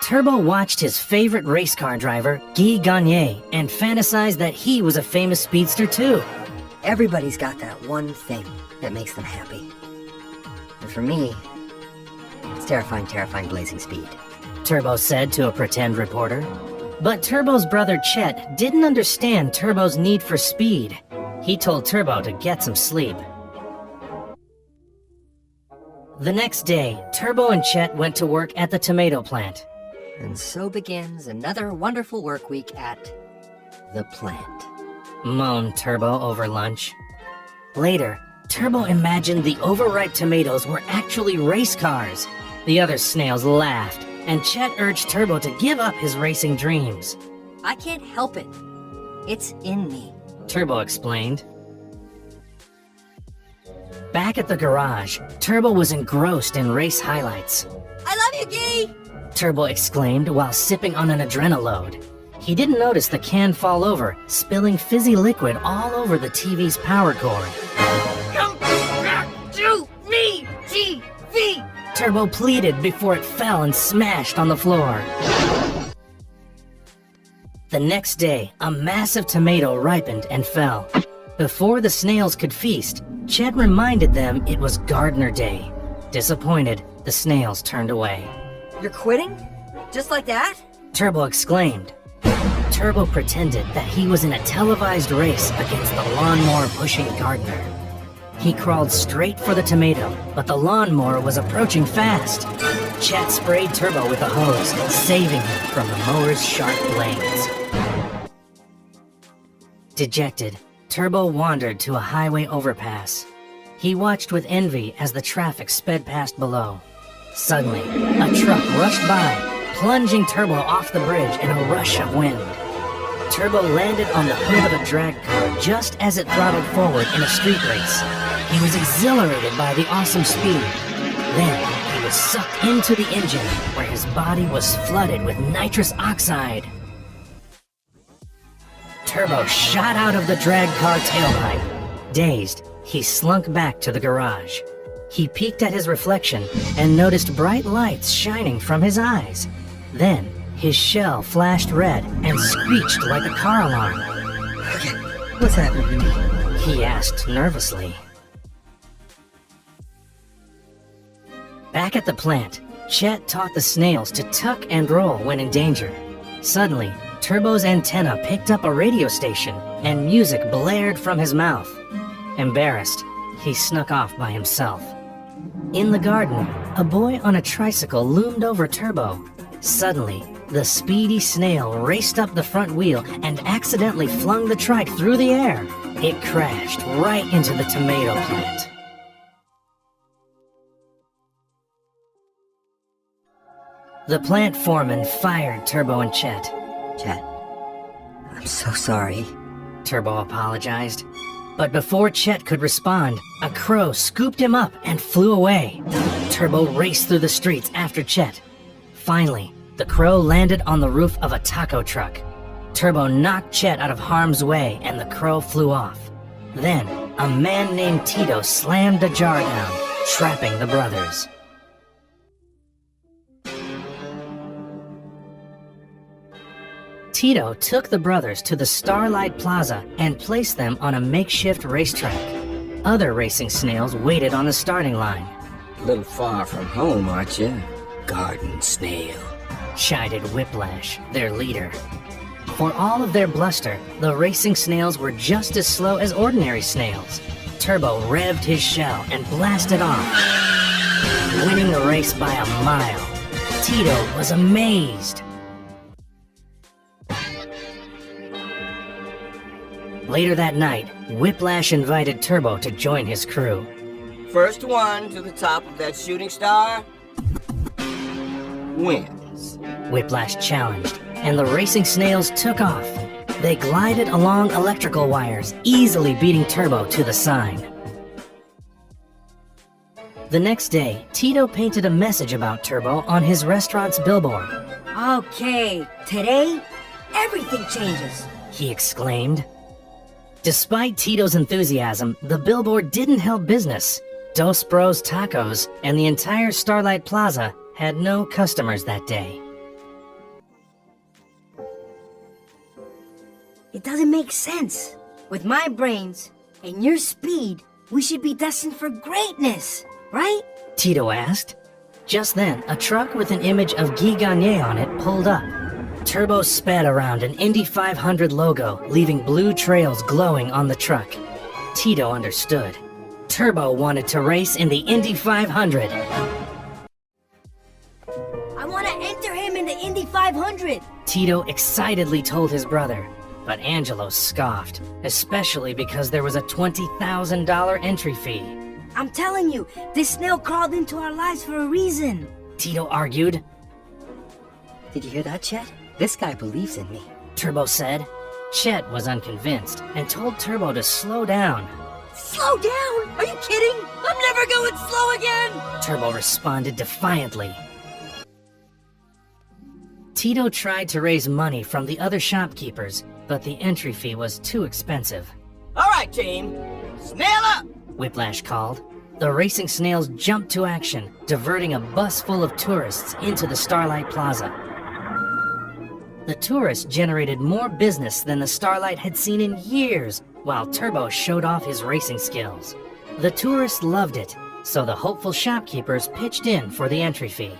Turbo watched his favorite race car driver, Guy Gagné, and fantasized that he was a famous speedster too. Everybody's got that one thing that makes them happy. And for me, it's terrifying blazing speed. Turbo said to a pretend reporter. But Turbo's brother Chet didn't understand Turbo's need for speed. He told Turbo to get some sleep. The next day, Turbo and Chet went to work at the tomato plant. And so begins another wonderful work week at the plant, moaned Turbo over lunch. Later, Turbo imagined the overripe tomatoes were actually race cars. The other snails laughed, and Chet urged Turbo to give up his racing dreams. I can't help it. It's in me, Turbo explained. Back at the garage, Turbo was engrossed in race highlights. I love you, Guy! Turbo exclaimed while sipping on an adrenaload. He didn't notice the can fall over, spilling fizzy liquid all over the TV's power cord. Come back to me, TV! Turbo pleaded before it fell and smashed on the floor. The next day, a massive tomato ripened and fell. Before the snails could feast, Chet reminded them it was Gardener Day. Disappointed, the snails turned away. You're quitting? Just like that? Turbo exclaimed. Turbo pretended that he was in a televised race against the lawnmower-pushing gardener. He crawled straight for the tomato, but the lawnmower was approaching fast. Chet sprayed Turbo with a hose, saving him from the mower's sharp blades. Dejected, Turbo wandered to a highway overpass. He watched with envy as the traffic sped past below. Suddenly, a truck rushed by, plunging Turbo off the bridge in a rush of wind. Turbo landed on the hood of a drag car just as it throttled forward in a street race. He was exhilarated by the awesome speed. Then, he was sucked into the engine, where his body was flooded with nitrous oxide. Turbo shot out of the drag car tailpipe. Dazed, he slunk back to the garage. He peeked at his reflection and noticed bright lights shining from his eyes. Then, his shell flashed red and screeched like a car alarm. Okay, what's happening to me? He asked nervously. Back at the plant, Chet taught the snails to tuck and roll when in danger. Suddenly, Turbo's antenna picked up a radio station and music blared from his mouth. Embarrassed, he snuck off by himself. In the garden, a boy on a tricycle loomed over Turbo. Suddenly, the speedy snail raced up the front wheel and accidentally flung the trike through the air. It crashed right into the tomato plant. The plant foreman fired Turbo and Chet. Chet, I'm so sorry. Turbo apologized. But before Chet could respond, a crow scooped him up and flew away. Turbo raced through the streets after Chet. Finally, the crow landed on the roof of a taco truck. Turbo knocked Chet out of harm's way and the crow flew off. Then, a man named Tito slammed a jar down, trapping the brothers. Tito took the brothers to the Starlight Plaza and placed them on a makeshift racetrack. Other racing snails waited on the starting line. A little far from home, aren't you, garden snail? Chided Whiplash, their leader. For all of their bluster, the racing snails were just as slow as ordinary snails. Turbo revved his shell and blasted off, winning the race by a mile. Tito was amazed. Later that night, Whiplash invited Turbo to join his crew. First one to the top of that shooting star wins. Whiplash challenged, and the racing snails took off. They glided along electrical wires, easily beating Turbo to the sign. The next day, Tito painted a message about Turbo on his restaurant's billboard. Okay, today, everything changes, he exclaimed. Despite Tito's enthusiasm, the billboard didn't help business. Dos Bros Tacos and the entire Starlight Plaza had no customers that day. It doesn't make sense. With my brains and your speed, we should be destined for greatness, right? Tito asked. Just then, a truck with an image of Guy Gagné on it pulled up. Turbo sped around an Indy 500 logo, leaving blue trails glowing on the truck. Tito understood. Turbo wanted to race in the Indy 500. I want to enter him in the Indy 500. Tito excitedly told his brother, but Angelo scoffed, especially because there was a $20,000 entry fee. I'm telling you, this snail crawled into our lives for a reason. Tito argued. Did you hear that, Chet? This guy believes in me. Turbo said. Chet was unconvinced and told Turbo to slow down. Slow down? Are you kidding? I'm never going slow again! Turbo responded defiantly. Tito tried to raise money from the other shopkeepers, but the entry fee was too expensive. All right, team. Snail up! Whiplash called. The racing snails jumped to action, diverting a bus full of tourists into the Starlight Plaza. The tourists generated more business than the Starlight had seen in years, while Turbo showed off his racing skills. The tourists loved it, so the hopeful shopkeepers pitched in for the entry fee.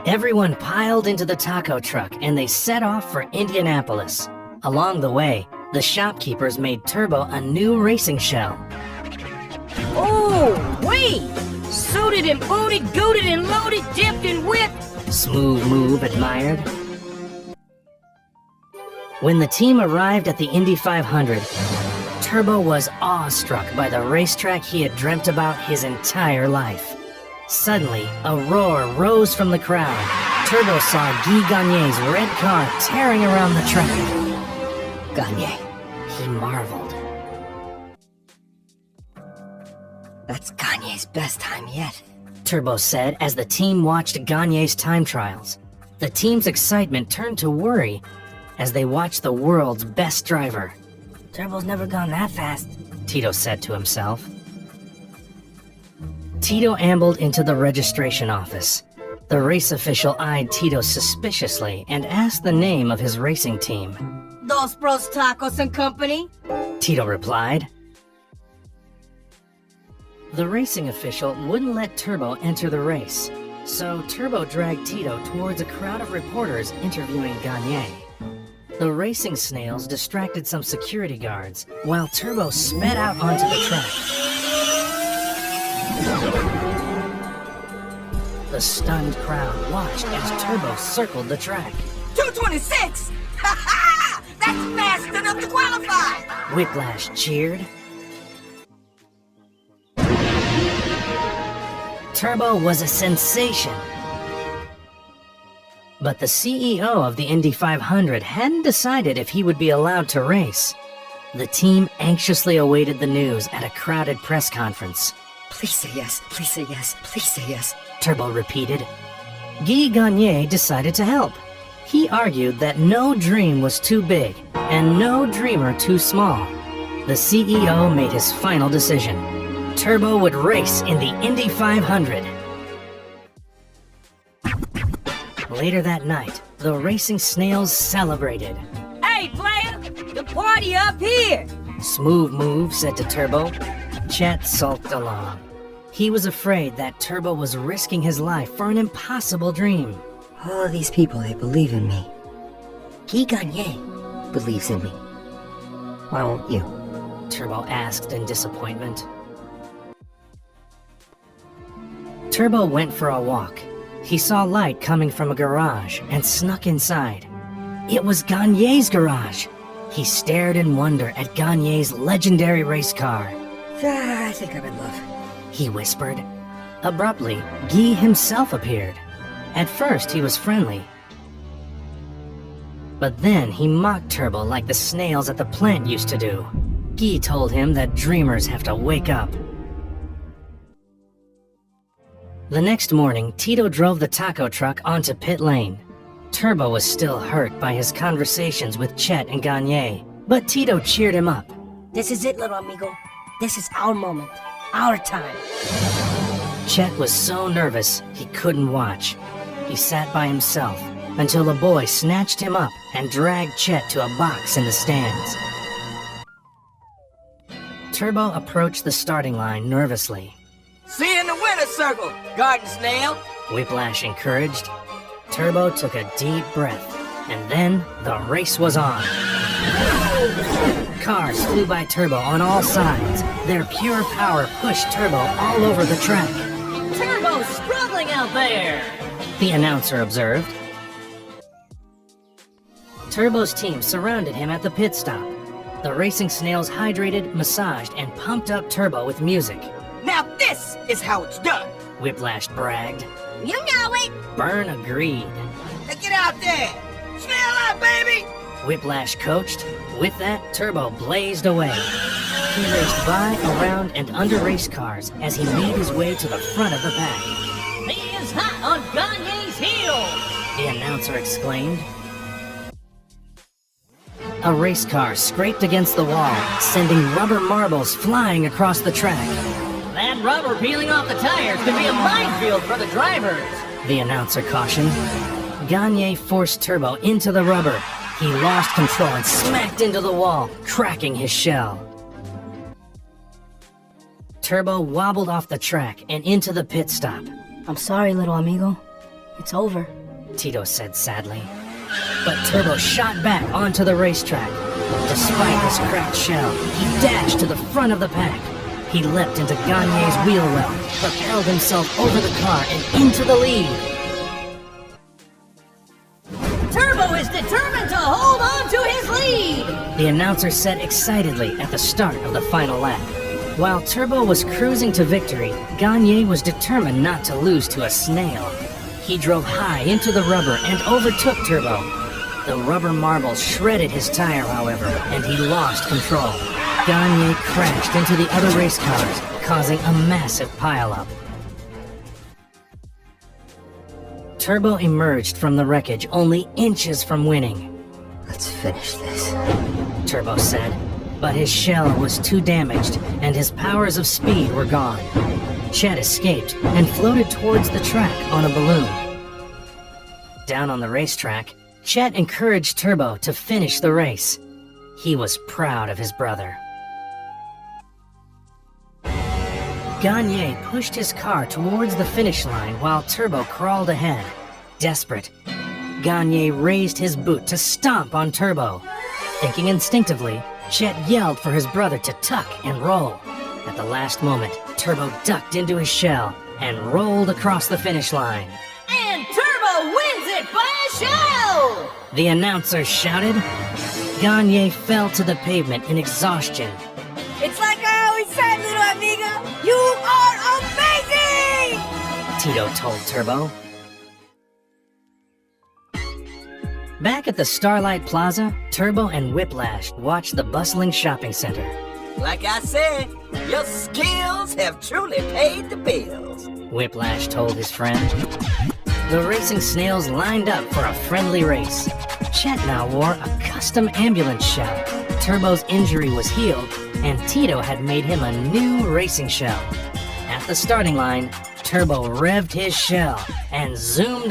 Everyone piled into the taco truck and they set off for Indianapolis. Along the way, the shopkeepers made Turbo a new racing shell. Oh, wait! Suited and booted, goated and loaded, dipped and whipped. Smooth Move admired. When the team arrived at the Indy 500, Turbo was awestruck by the racetrack he had dreamt about his entire life. Suddenly, a roar rose from the crowd. Turbo saw Guy Gagné's red car tearing around the track. Gagné. He marveled. That's Gagné's best time yet. Turbo said as the team watched Gagné's time trials. The team's excitement turned to worry as they watched the world's best driver. Turbo's never gone that fast. Tito said to himself. Tito ambled into the registration office. The race official eyed Tito suspiciously and asked the name of his racing team. Dos Bros Tacos and Company. Tito replied. The racing official wouldn't let Turbo enter the race, so Turbo dragged Tito towards a crowd of reporters interviewing Gagné. The racing snails distracted some security guards, while Turbo sped out onto the track. The stunned crowd watched as Turbo circled the track. 226! Ha ha! That's fast enough to qualify! Whiplash cheered. Turbo was a sensation. But the CEO of the Indy 500 hadn't decided if he would be allowed to race. The team anxiously awaited the news at a crowded press conference. Please say yes, please say yes, please say yes. Turbo repeated. Guy Gagné decided to help. He argued that no dream was too big and no dreamer too small. The CEO made his final decision. Turbo would race in the Indy 500. Later that night, the racing snails celebrated. Hey, player! The party up here! Smooth Move said to Turbo. Chet sulked along. He was afraid that Turbo was risking his life for an impossible dream. All these people, they believe in me. Guy Gagné believes in me. Why won't you? Turbo asked in disappointment. Turbo went for a walk. He saw light coming from a garage and snuck inside. It was Gagné's garage. He stared in wonder at Gagné's legendary race car. I think I'm in love. He whispered. Abruptly, Guy himself appeared. At first, he was friendly. But then he mocked Turbo like the snails at the plant used to do. Guy told him that dreamers have to wake up. The next morning, Tito drove the taco truck onto pit lane. Turbo was still hurt by his conversations with Chet and Gagné, but Tito cheered him up. This is it, little amigo. This is our moment. Our time. Chet was so nervous he couldn't watch. He sat by himself, until the boy snatched him up and dragged Chet to a box in the stands. Turbo approached the starting line nervously. See you in the winner's circle, Garden Snail. Whiplash encouraged. Turbo took a deep breath, and then the race was on. Cars flew by Turbo on all sides. Their pure power pushed Turbo all over the track. Turbo's struggling out there! The announcer observed. Turbo's team surrounded him at the pit stop. The racing snails hydrated, massaged, and pumped up Turbo with music. Now this is how it's done. Whiplash bragged. You know it. Burn agreed. Now get out there. Snail out, baby. Whiplash coached. With that, Turbo blazed away. He raced by, around, and under race cars as he made his way to the front of the pack. He is hot on Ganye's heel! The announcer exclaimed. A race car scraped against the wall, sending rubber marbles flying across the track. That rubber peeling off the tires could be a minefield for the drivers! The announcer cautioned. Ganye forced Turbo into the rubber. He lost control and smacked into the wall, cracking his shell. Turbo wobbled off the track and into the pit stop. I'm sorry, little amigo. It's over. Tito said sadly. But Turbo shot back onto the racetrack. Despite his cracked shell, he dashed to the front of the pack. He leapt into Ganye's wheel well, propelled himself over the car and into the lead. Turbo is determined to hold on to his lead! The announcer said excitedly at the start of the final lap. While Turbo was cruising to victory, Ganye was determined not to lose to a snail. He drove high into the rubber and overtook Turbo. The rubber marbles shredded his tire, however, and he lost control. Ganye crashed into the other race cars, causing a massive pileup. Turbo emerged from the wreckage only inches from winning. Let's finish this. Turbo said, but his shell was too damaged and his powers of speed were gone. Chet escaped and floated towards the track on a balloon. Down on the racetrack, Chet encouraged Turbo to finish the race. He was proud of his brother. Ganye pushed his car towards the finish line while Turbo crawled ahead. Desperate, Ganye raised his boot to stomp on Turbo. Thinking instinctively, Chet yelled for his brother to tuck and roll. At the last moment, Turbo ducked into his shell and rolled across the finish line. And Turbo wins it by a shell! The announcer shouted. Ganye fell to the pavement in exhaustion. It's like I always said, little amigo. You are amazing! Tito told Turbo. Back at the Starlight Plaza, Turbo and Whiplash watched the bustling shopping center. Like I said, your skills have truly paid the bills. Whiplash told his friend. The racing snails lined up for a friendly race. Chet now wore a custom ambulance shell. Turbo's injury was healed, and Tito had made him a new racing shell. At the starting line, Turbo revved his shell and zoomed off.